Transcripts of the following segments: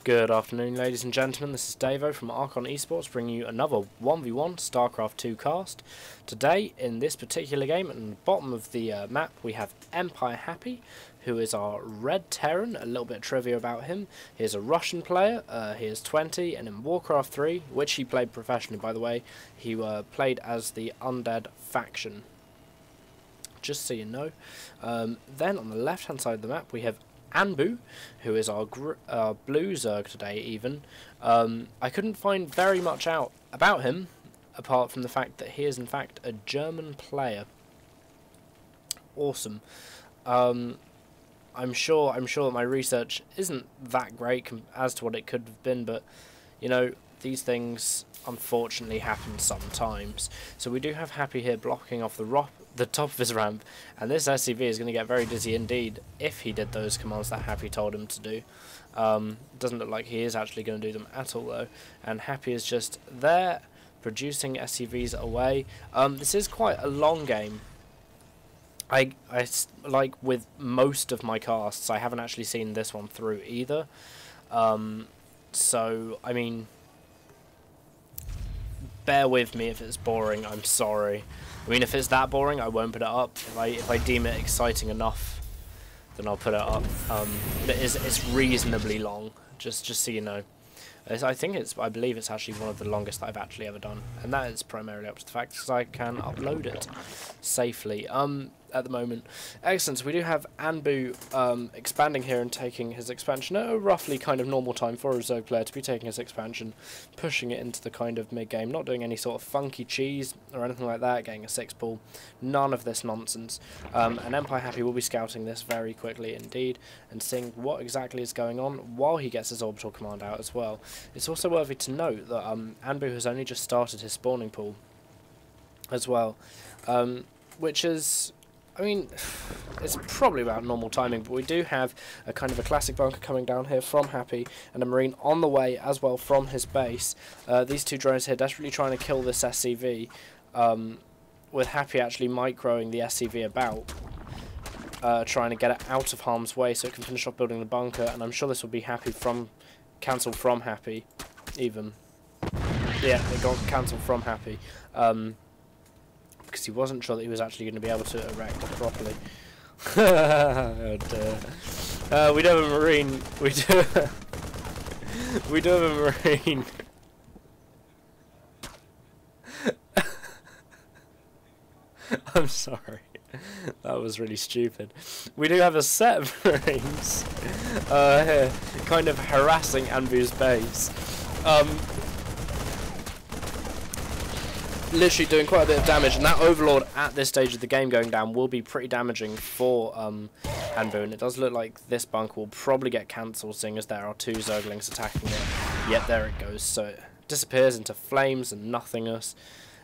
Good afternoon, ladies and gentlemen. This is Davo from Archon Esports, bringing you another 1v1 StarCraft 2 cast. Today, in this particular game, at the bottom of the map, we have EmpireHappy, who is our Red Terran. A little bit of trivia about him. He is a Russian player. He is 20, and in Warcraft 3, which he played professionally, by the way, he played as the Undead faction. Just so you know. Then, on the left-hand side of the map, we have Anbu, who is our blue Zerg today even. I couldn't find very much out about him, apart from the fact that he is in fact a German player. Awesome. I'm sure that my research isn't that great as to what it could have been, but you know, these things unfortunately happen sometimes. So we do have Happy here blocking off the top of his ramp, and this SCV is going to get very dizzy indeed if he did those commands that Happy told him to do. Doesn't look like he is actually going to do them at all though, and Happy is just there producing SCVs away. This is quite a long game. I like with most of my casts, I haven't actually seen this one through either. So I mean, bear with me if it's boring. I'm sorry. I mean, if it's that boring, I won't put it up. If I deem it exciting enough, then I'll put it up. But it's reasonably long, just so you know. I believe it's actually one of the longest that I've actually ever done, and that is primarily up to the fact that I can upload it safely. At the moment. Excellent, so we do have Anbu expanding here and taking his expansion at a roughly kind of normal time for a Zerg player to be taking his expansion, pushing it into the kind of mid-game, not doing any sort of funky cheese or anything like that, getting a 6-ball, none of this nonsense. And EmpireHappy will be scouting this very quickly indeed, and seeing what exactly is going on while he gets his orbital command out as well. It's also worthy to note that Anbu has only just started his spawning pool as well, which is, I mean, it's probably about normal timing, but we do have a kind of a classic bunker coming down here from Happy, and a Marine on the way as well from his base. These two drones here desperately trying to kill this SCV, with Happy actually microing the SCV about, trying to get it out of harm's way so it can finish off building the bunker, and I'm sure this will be cancelled from Happy, even. Yeah, it got cancelled from Happy. Because he wasn't sure that he was actually going to be able to erect it properly. Oh dear. We do have a Marine. We do have a Marine. I'm sorry. That was really stupid. We do have a set of Marines here, kind of harassing Anbu's base. Literally doing quite a bit of damage, and that Overlord at this stage of the game going down will be pretty damaging for Anbu, and it does look like this bunker will probably get cancelled, seeing as there are two Zerglings attacking it. Yep, there it goes. So it disappears into flames and nothingness,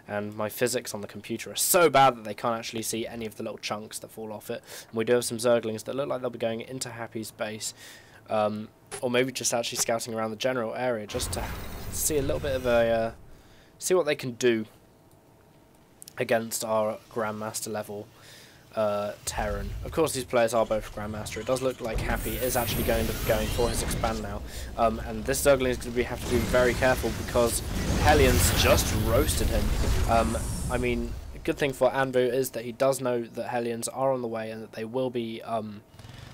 and my physics on the computer are so bad that they can't actually see any of the little chunks that fall off it. And we do have some Zerglings that look like they'll be going into Happy's base, or maybe just actually scouting around the general area just to see a little bit of a see what they can do against our Grandmaster level Terran. Of course, these players are both Grandmaster. It does look like Happy is actually going for his expand now, and this Zergling is going to have to be very careful because Hellions just roasted him. I mean, a good thing for Anbu is that he does know that Hellions are on the way and that they will be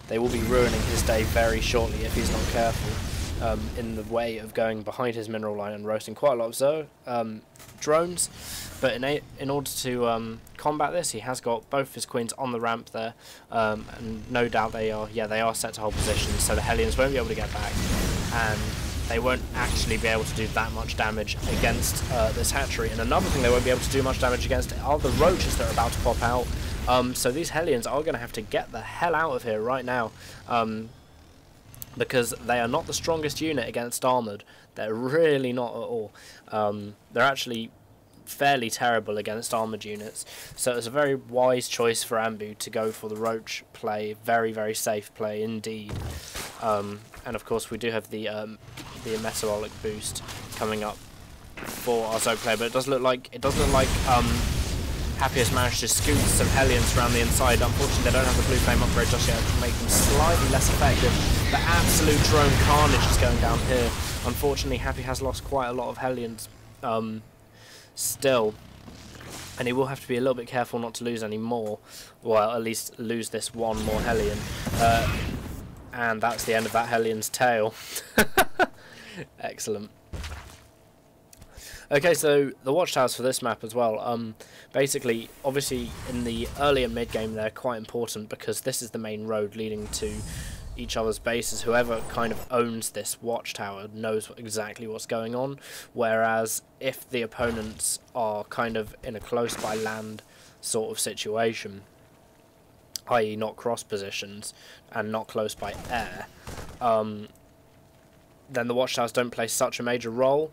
ruining his day very shortly if he's not careful. In the way of going behind his mineral line and roasting quite a lot of drones, but in order to combat this, he has got both his queens on the ramp there, and no doubt they are set to hold positions, so the Hellions won't be able to get back, and they won't actually be able to do that much damage against this hatchery. And another thing they won't be able to do much damage against are the roaches that are about to pop out. So these Hellions are going to have to get the hell out of here right now. Because they are not the strongest unit against armoured. They're really not at all. They're actually fairly terrible against armoured units. So it's a very wise choice for Anbu to go for the roach play. Very, very safe play indeed. And of course we do have the meteoric boost coming up for our Zerg player. But it does look like Happy has managed to scoot some Hellions around the inside. Unfortunately, they don't have the blue flame upgrade just yet, to make them slightly less effective. The absolute drone carnage is going down here. Unfortunately, Happy has lost quite a lot of Hellions still. And he will have to be a little bit careful not to lose any more. Well, at least lose this one more Hellion. And that's the end of that Hellion's tail. Excellent. Okay, so the watchtowers for this map as well. Basically, obviously, in the earlier mid-game, they're quite important because this is the main road leading to each other's bases. Whoever kind of owns this watchtower knows exactly what's going on, whereas if the opponents are kind of in a close by land sort of situation, i.e. not cross positions and not close by air, then the watchtowers don't play such a major role.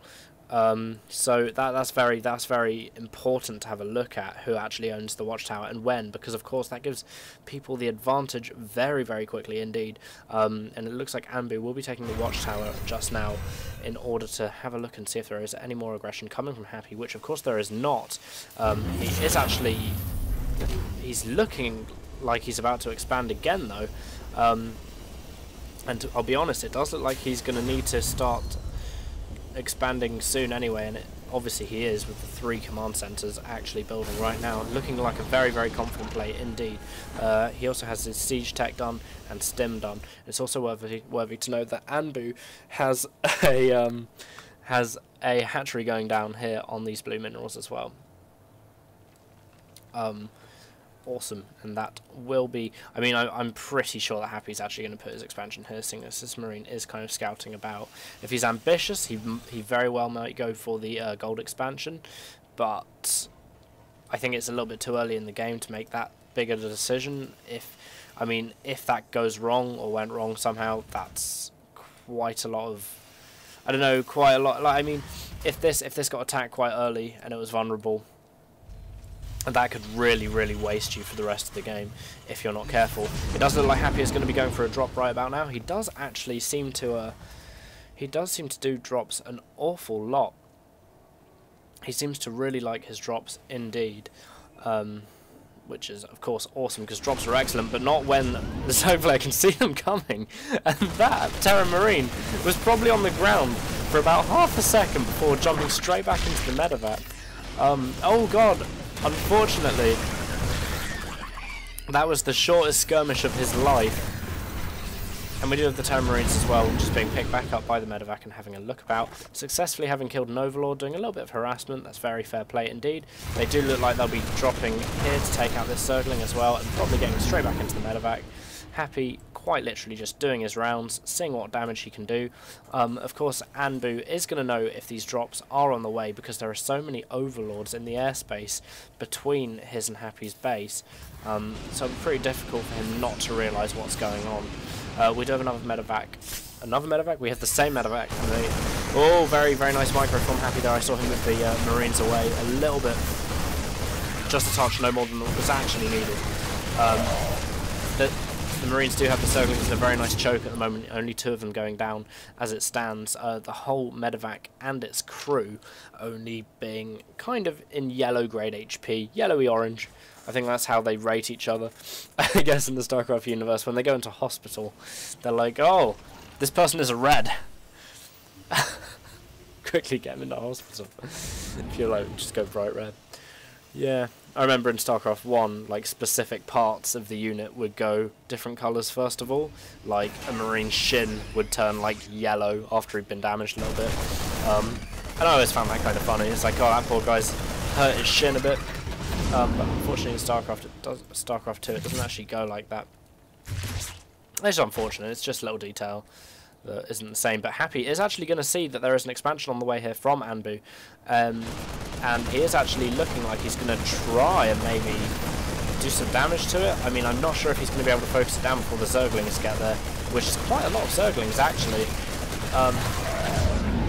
So that's very important to have a look at who actually owns the watchtower and when, because of course that gives people the advantage very quickly indeed. And it looks like Anbu will be taking the watchtower just now in order to have a look and see if there is any more aggression coming from Happy, which of course there is not. He's looking like he's about to expand again though, and I'll be honest, it does look like he's going to need to start expanding soon anyway, and obviously he is, with the 3 command centers actually building right now, looking like a very confident play indeed. He also has his siege tech done and stim done. It's also worthy to note that Anbu has a hatchery going down here on these blue minerals as well. Awesome, and that will be, I mean, I'm pretty sure that Happy's actually going to put his expansion here, seeing as this Marine is kind of scouting about. If he's ambitious, he very well might go for the gold expansion, but I think it's a little bit too early in the game to make that big of a decision. If that goes wrong or went wrong somehow, that's quite a lot of, I don't know, quite a lot, like, I mean, if this got attacked quite early and it was vulnerable, and that could really waste you for the rest of the game if you're not careful. It does look like Happy is going to be going for a drop right about now. He does actually seem to do drops an awful lot. He seems to really like his drops indeed, which is of course awesome because drops are excellent, but not when the zone player can see them coming. And that Terra Marine was probably on the ground for about half a second before jumping straight back into the medevac. Oh god. Unfortunately, that was the shortest skirmish of his life. And we do have the Terra Marines as well, just being picked back up by the medevac and having a look about. Successfully having killed an Overlord, doing a little bit of harassment. That's very fair play indeed. They do look like they'll be dropping here to take out this Zergling as well, and probably getting straight back into the medevac. Happy quite literally just doing his rounds, seeing what damage he can do. Of course, Anbu is going to know if these drops are on the way because there are so many Overlords in the airspace between his and Happy's base. So it's pretty difficult for him not to realise what's going on. We do have another medevac. Another medevac? We have the same medevac. Oh, very nice micro from Happy there. I saw him with the Marines away a little bit. Just a touch, no more than was actually needed. The Marines do have the Zerglings in a very nice choke at the moment, only 2 of them going down as it stands. The whole medevac and its crew only being kind of in yellow grade HP, yellowy orange. I think that's how they rate each other, I guess, in the StarCraft universe. When they go into hospital, they're like, oh, this person is a red. Quickly get them into hospital. If you're like, just go bright red. Yeah, I remember in StarCraft 1, like, specific parts of the unit would go different colours first of all. Like, a Marine's shin would turn, like, yellow after he'd been damaged a little bit. And I always found that kind of funny. It's like, oh, that poor guy's hurt his shin a bit. But unfortunately in StarCraft 2, it doesn't actually go like that. It's unfortunate, it's just a little detail that isn't the same. But Happy is actually going to see that there is an expansion on the way here from Anbu. And he is actually looking like he's going to try and maybe do some damage to it. I mean, I'm not sure if he's going to be able to focus it down before the Zerglings get there, which is quite a lot of Zerglings actually.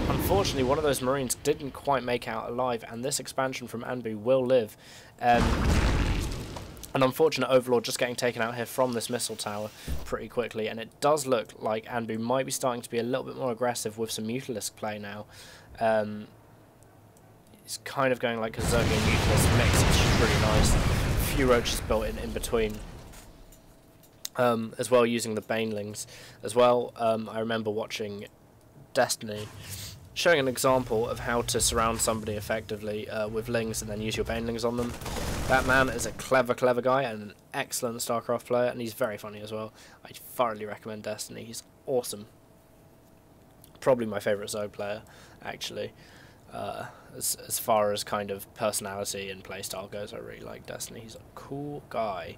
Unfortunately, one of those Marines didn't quite make out alive, and this expansion from Anbu will live. An unfortunate Overlord just getting taken out here from this missile tower pretty quickly, and it does look like Anbu might be starting to be a little bit more aggressive with some Mutalisk play now. It's kind of going like a Zergling Mutalisk mix, which is really nice. A few roaches built in between. as well, using the banelings as well. I remember watching Destiny showing an example of how to surround somebody effectively with lings and then use your banelings on them. That man is a clever guy and an excellent StarCraft player, and he's very funny as well. I thoroughly recommend Destiny. He's awesome. Probably my favourite Zerg player, actually. As far as kind of personality and playstyle goes, I really like Destiny. He's a cool guy.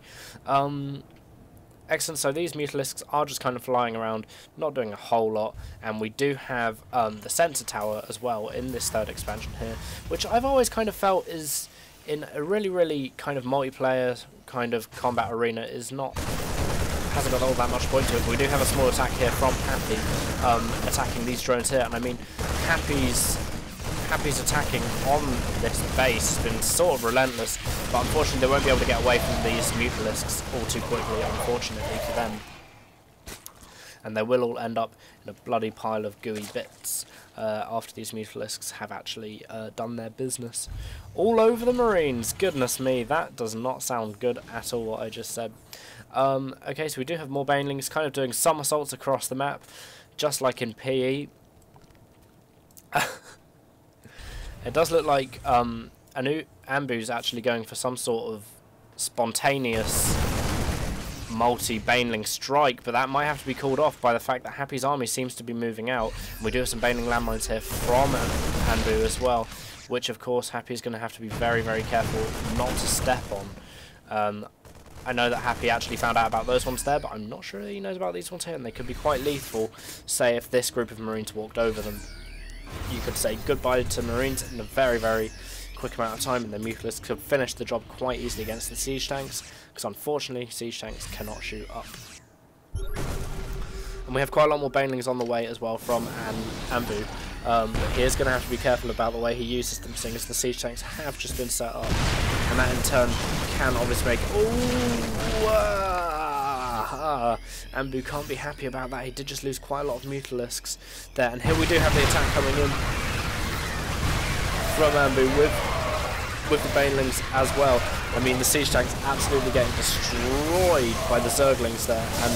Excellent, so these Mutalisks are just kind of flying around, not doing a whole lot, and we do have the sensor tower as well in this third expansion here, which I've always kind of felt is, in a really kind of multiplayer kind of combat arena, hasn't got all that much point to it. But we do have a small attack here from Happy, attacking these drones here, and I mean, Happy's attacking on this base has been sort of relentless, but unfortunately they won't be able to get away from these Mutalisks all too quickly, unfortunately for them. And they will all end up in a bloody pile of gooey bits after these Mutalisks have actually done their business. All over the Marines, goodness me, that does not sound good at all, what I just said. Okay, so we do have more banelings kind of doing somersaults across the map, just like in PE. It does look like Anbu's actually going for some sort of spontaneous multi-baneling strike, but that might have to be called off by the fact that Happy's army seems to be moving out. We do have some baneling landmines here from Anbu as well, which of course Happy's going to have to be very careful not to step on. I know that Happy actually found out about those ones there, but I'm not sure he knows about these ones here, and they could be quite lethal, say if this group of Marines walked over them. You could say goodbye to Marines in a very quick amount of time, and the Mutalisks could finish the job quite easily against the siege tanks, because unfortunately siege tanks cannot shoot up. And we have quite a lot more banelings on the way as well from Anbu, but he is going to have to be careful about the way he uses them, seeing as the siege tanks have just been set up, and that in turn can obviously make... Anbu can't be happy about that. He did just lose quite a lot of Mutalisks there, and here we do have the attack coming in from Anbu with the banelings as well. I mean, the siege tanks absolutely getting destroyed by the Zerglings there, and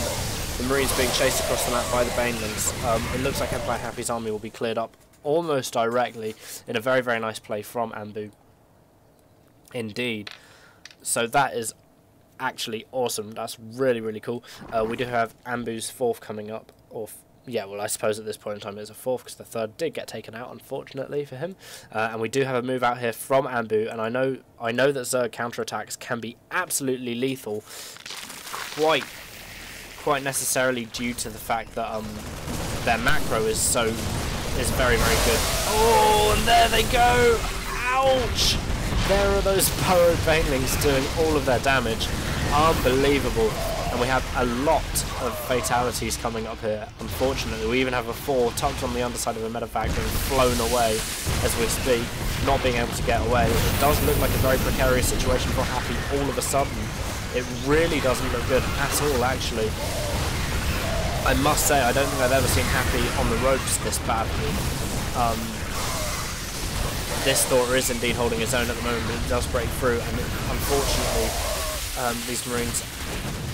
the Marines being chased across the map by the banelings. It looks like EmpireHappy's army will be cleared up almost directly in a very nice play from Anbu. Indeed. So that is actually awesome. That's really cool. We do have Anbu's fourth coming up, or yeah, well, I suppose at this point in time it's a fourth because the third did get taken out, unfortunately for him. And we do have a move out here from Anbu, and I know that Zerg counterattacks can be absolutely lethal, quite necessarily due to the fact that their macro is very good. Oh, and there they go! Ouch! There are those burrowed banelings doing all of their damage. Unbelievable. And we have a lot of fatalities coming up here. Unfortunately, we even have a 4 tucked on the underside of a medevac being flown away as we speak, not being able to get away. It does look like a very precarious situation for Happy all of a sudden. It really doesn't look good at all, actually. I must say, I don't think I've ever seen Happy on the ropes this badly. This Thor is indeed holding his own at the moment, but it does break through, and unfortunately these Marines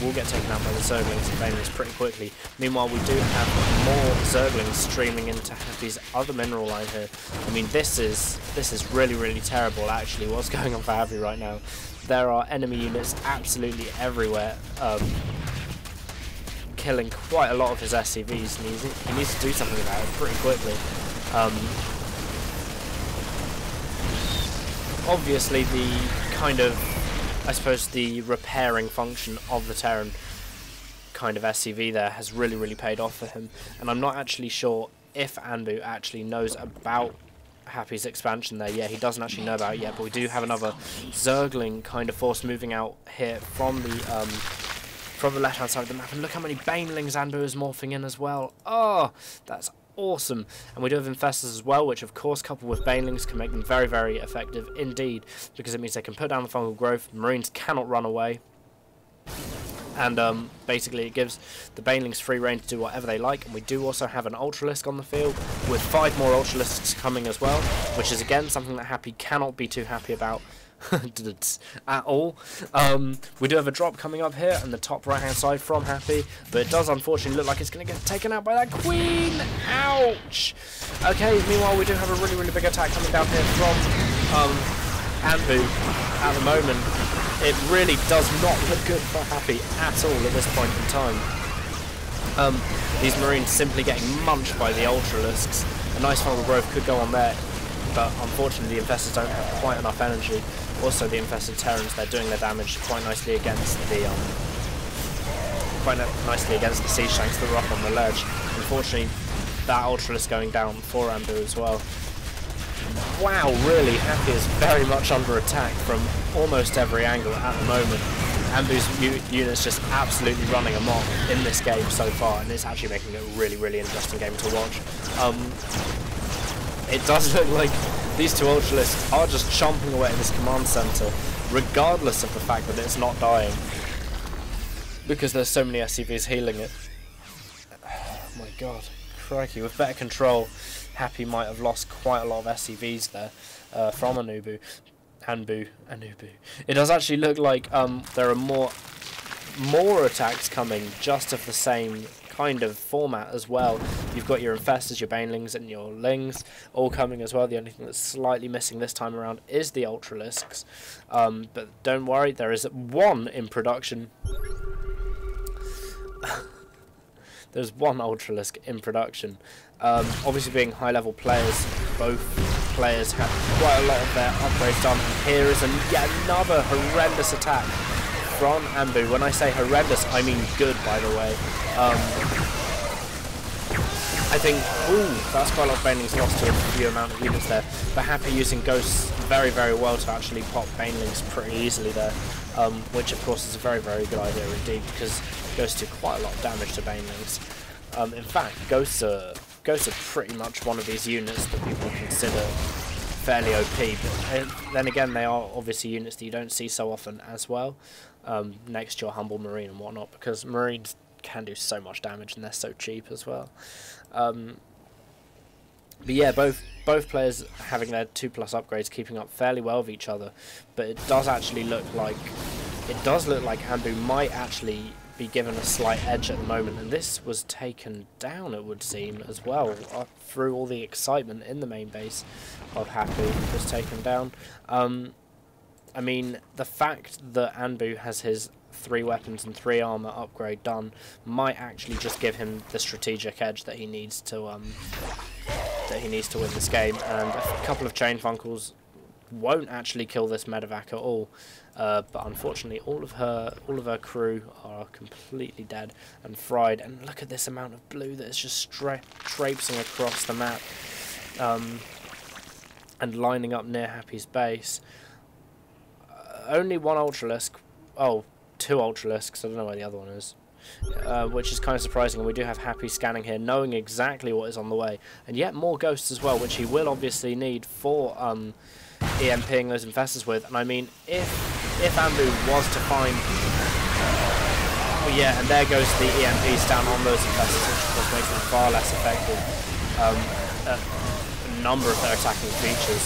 will get taken out by the Zerglings and banelings pretty quickly. Meanwhile, we do have more Zerglings streaming into Happy's other mineral line here. I mean, this is really terrible, actually, what's going on for Happy right now. There are enemy units absolutely everywhere, killing quite a lot of his SCVs, and he needs to do something about it pretty quickly. Obviously, the kind of, I suppose, the repairing function of the Terran kind of SCV there has really paid off for him, and I'm not actually sure if Anbu actually knows about Happy's expansion there. Yeah, he doesn't actually know about it yet, but we do have another Zergling kind of force moving out here from the left-hand side of the map, and look how many banelings Anbu is morphing in as well. Oh, that's awesome. And we do have infestors as well, which of course, coupled with banelings, can make them very effective indeed, because it means they can put down the fungal growth. Marines cannot run away, and basically it gives the banelings free reign to do whatever they like. And we do also have an Ultralisk on the field, with 5 more Ultralisks coming as well, which is again something that Happy cannot be too happy about. at all. We do have a drop coming up here on the top right hand side from Happy, but it does unfortunately look like it's going to get taken out by that Queen. Ouch. Okay, meanwhile we do have a really big attack coming down here from Anbu at the moment. It really does not look good for Happy at all at this point in time. These Marines simply getting munched by the Ultralisks. A nice final growth could go on there, but unfortunately the Infestors don't have quite enough energy. Also the Infested Terrans, they're doing their damage quite nicely against the siege tanks that are up on the ledge. Unfortunately that Ultralisk going down for Anbu as well. Wow, really, Happy is very much under attack from almost every angle at the moment. Anbu's units just absolutely running amok in this game so far, and it's actually making it a really interesting game to watch. It does look like these two Ultralisks are just chomping away at this command center, regardless of the fact that it's not dying, because there's so many SCVs healing it. Oh my god, crikey, with better control, Happy might have lost quite a lot of SCVs there from Anbu. It does actually look like there are more attacks coming, just of the same kind of format as well. You've got your Infestors, your Banelings, and your Lings all coming as well. The only thing that's slightly missing this time around is the Ultralisks. But don't worry, there is one in production. There's one Ultralisk in production. Obviously being high-level players, both players have quite a lot of their upgrades done. And here is yet another horrendous attack from Anbu. When I say horrendous, I mean good, by the way. I think, that's quite a lot of Banelings lost to a few amount of units there. But Happy using Ghosts very well to actually pop Banelings pretty easily there. Which of course is a very good idea indeed, because Ghosts do quite a lot of damage to Banelings. In fact, Ghosts are pretty much one of these units that people consider fairly OP, but then again they are obviously units that you don't see so often as well, next to your humble Marine and whatnot, because Marines can do so much damage and they're so cheap as well. But yeah, both players having their 2+ upgrades keeping up fairly well with each other, but it does look like Anbu might actually be given a slight edge at the moment, and this was taken down, it would seem, as well, through all the excitement in the main base of Happy was taken down. I mean, the fact that Anbu has his 3 weapons and 3 armor upgrade done might actually just give him the strategic edge that he needs to win this game, and a couple of chain funkles won't actually kill this medevac at all. But unfortunately all of her crew are completely dead and fried, and look at this amount of blue that is just traipsing across the map and lining up near Happy's base. Only one Ultralisk, two Ultralisks, I don't know where the other one is, which is kind of surprising, and we do have Happy scanning here, knowing exactly what is on the way, and yet more Ghosts as well, which he will obviously need for EMPing those Infestors with. And I mean, if Anbu was to find, yeah, and there goes the EMPs down on those Infestors, which of course makes them far less effective a number of their attacking features.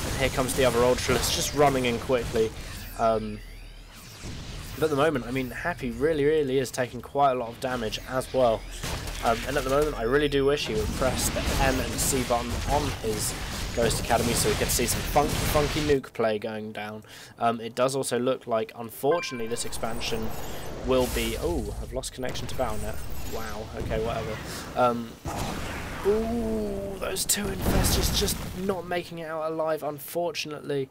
And here comes the other Ultralisk just running in quickly. But at the moment, I mean, Happy really is taking quite a lot of damage as well. And at the moment, I really do wish he would press the M and C button on his Ghost Academy so we could see some funky nuke play going down. It does also look like, unfortunately, this expansion will be... Oh, I've lost connection to Battle.net. Wow, okay, whatever. Ooh, those 2 Infestors just not making it out alive, unfortunately.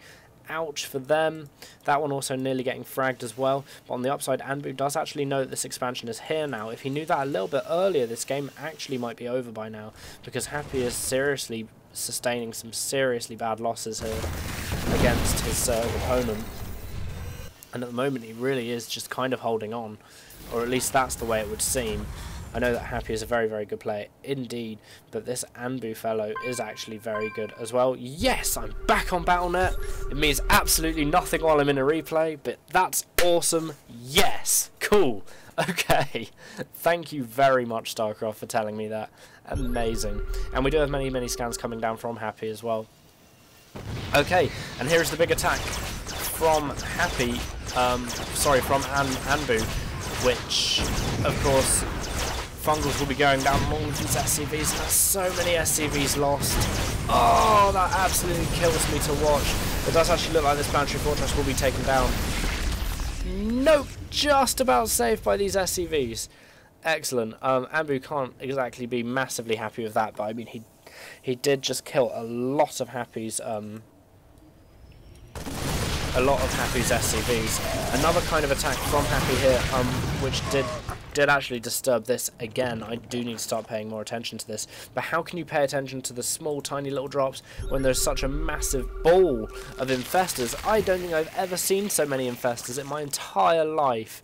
Ouch for them. That one also nearly getting fragged as well. But on the upside, Anbu does actually know that this expansion is here now. If he knew that a little bit earlier, this game actually might be over by now, because Happy is seriously sustaining some seriously bad losses here against his opponent. And at the moment, he really is just kind of holding on, or at least that's the way it would seem. I know that Happy is a very good player indeed, but this Anbu fellow is actually very good as well. Yes, I'm back on Battle.net. It means absolutely nothing while I'm in a replay, but that's awesome. Yes, cool. Okay, thank you very much, StarCraft, for telling me that. Amazing. And we do have many scans coming down from Happy as well. Okay, and here is the big attack from Happy, from Anbu, which, of course, Fungals will be going down all of these SCVs, and there's so many SCVs lost. Oh, that absolutely kills me to watch. It does actually look like this Planetary Fortress will be taken down. Nope, just about saved by these SCVs. Excellent. Anbu can't exactly be massively happy with that, but I mean, he did just kill a lot of Happy's SCVs. Another kind of attack from Happy here, which did actually disturb this again. I do need to start paying more attention to this. But how can you pay attention to the small, tiny little drops when there's such a massive ball of infestors? I don't think I've ever seen so many infestors in my entire life.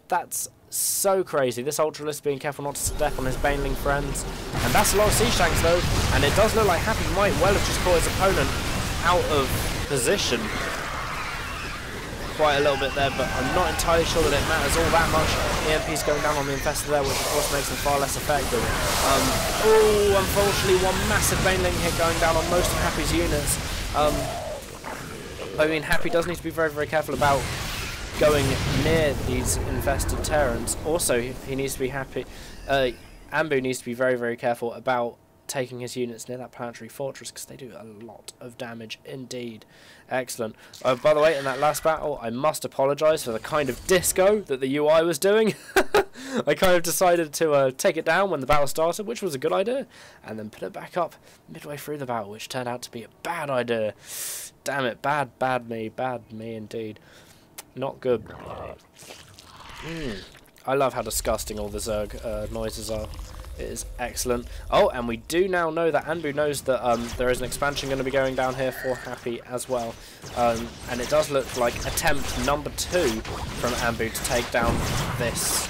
That's so crazy. This Ultralist being careful not to step on his Baneling friends. And that's a lot of siege tanks though. And it does look like Happy might well have just caught his opponent out of position quite a little bit there, but I'm not entirely sure that it matters all that much. EMP's going down on the infestor there, which of course makes them far less effective. Oh, unfortunately, one massive Baneling hit going down on most of Happy's units. I mean, Happy does need to be very, very careful about going near these infested Terrans. Also, he needs to be Anbu needs to be very, very careful about taking his units near that Planetary Fortress, because they do a lot of damage indeed. Excellent. By the way, in that last battle, I must apologise for the kind of disco that the UI was doing. I kind of decided to take it down when the battle started, which was a good idea, and then put it back up midway through the battle, which turned out to be a bad idea. Damn it, bad me indeed. Not good. I love how disgusting all the Zerg noises are. It is excellent. Oh, and we do now know that Anbu knows that there is an expansion going to be going down here for Happy as well. And it does look like attempt number 2 from Anbu to take down this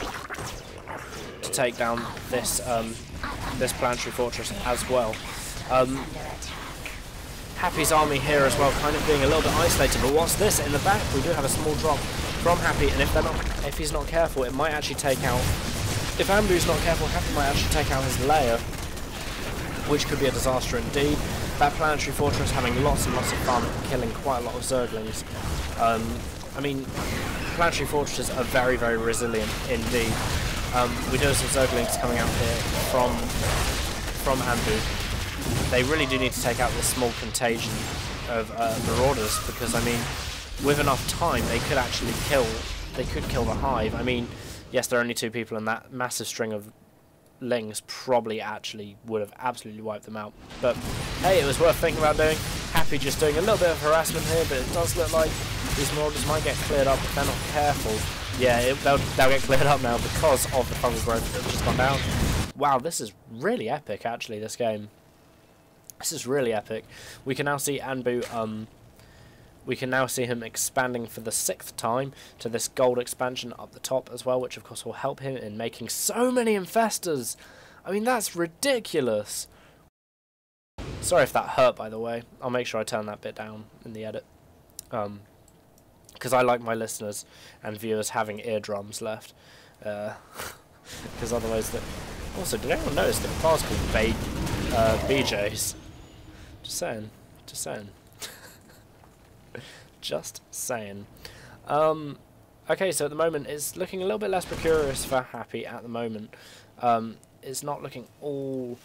this Planetary Fortress as well. Happy's army here as well, kind of being a little bit isolated. But what's this in the back? We do have a small drop from Happy, and if he's not careful, it might actually take out. If Anbu's not careful, Happy might actually take out his layer, which could be a disaster indeed. That Planetary Fortress having lots and lots of fun, killing quite a lot of Zerglings. I mean, Planetary Fortresses are very, very resilient indeed. We do have some Zerglings coming out here from Anbu. They really do need to take out this small contagion of Marauders, because, I mean, with enough time, they could actually kill the Hive. I mean, yes, there are only 2 people, and that massive string of Lings probably actually would have absolutely wiped them out. But hey, it was worth thinking about doing. Happy just doing a little bit of harassment here, but it does look like these Marauders might get cleared up if they're not careful. Yeah, they'll get cleared up now because of the fungal growth that's just gone down. Wow, this is really epic, actually, this game. This is really epic. We can now see Anbu, we can now see him expanding for the 6th time to this gold expansion up the top as well, which of course will help him in making so many infestors. I mean, that's ridiculous. Sorry if that hurt, by the way. I'll make sure I turn that bit down in the edit. Because I like my listeners and viewers having eardrums left. Because otherwise... Also, did anyone notice that the car's called BJ's? Just saying. Just saying. Just saying. Okay, so at the moment it's looking a little bit less precarious for Happy at the moment. It's not looking all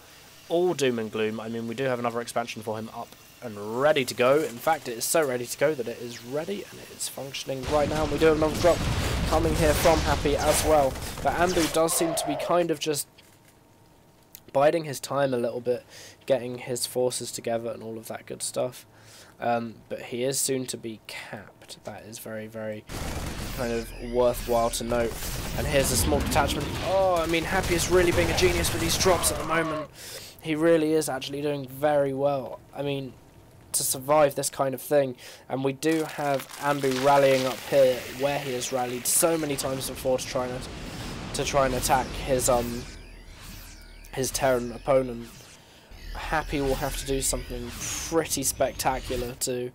doom and gloom. I mean, we do have another expansion for him up and ready to go. In fact, it is so ready to go that it is ready and it is functioning right now. And we do have another drop coming here from Happy as well. But Anbu does seem to be kind of just biding his time a little bit, getting his forces together and all of that good stuff. But he is soon to be capped. That is very, very kind of worthwhile to note. And here's a small detachment. Oh, I mean, Happy is really being a genius with these drops at the moment. He really is actually doing very well. I mean, to survive this kind of thing. And we do have Anbu rallying up here, where he has rallied so many times before to try and attack his Terran opponent. Happy will have to do something pretty spectacular to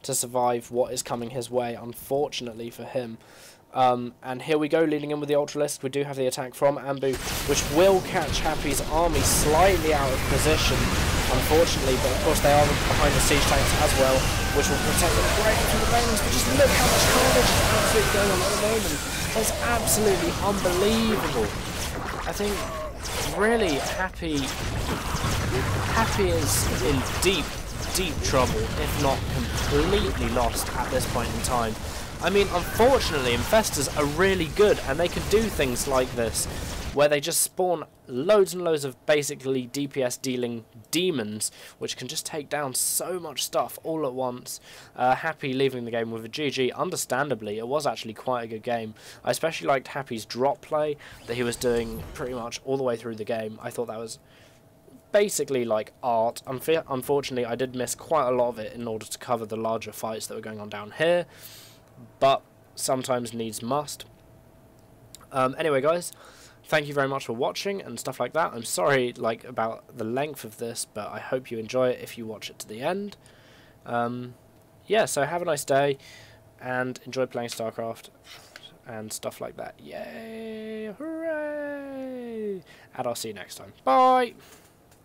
survive what is coming his way, unfortunately for him. And here we go, leading in with the Ultralisk. We do have the attack from Anbu, which will catch Happy's army slightly out of position, unfortunately, but of course they are behind the siege tanks as well, which will protect them great from the bangs. But just look how much carnage is absolutely going on at the moment. That's absolutely unbelievable. I think really Happy is in deep trouble, if not completely lost at this point in time. I mean, unfortunately, Infestors are really good, and they can do things like this, where they just spawn loads and loads of basically DPS dealing demons, which can just take down so much stuff all at once. Happy leaving the game with a GG. Understandably, it was actually quite a good game. I especially liked Happy's drop play that he was doing pretty much all the way through the game. I thought that was basically like art. Unfortunately, I did miss quite a lot of it in order to cover the larger fights that were going on down here, but sometimes needs must. Anyway, guys, thank you very much for watching and stuff like that. I'm sorry about the length of this, but I hope you enjoy it if you watch it to the end. Yeah, so have a nice day and enjoy playing StarCraft and stuff like that. Yay! Hooray! And I'll see you next time. Bye!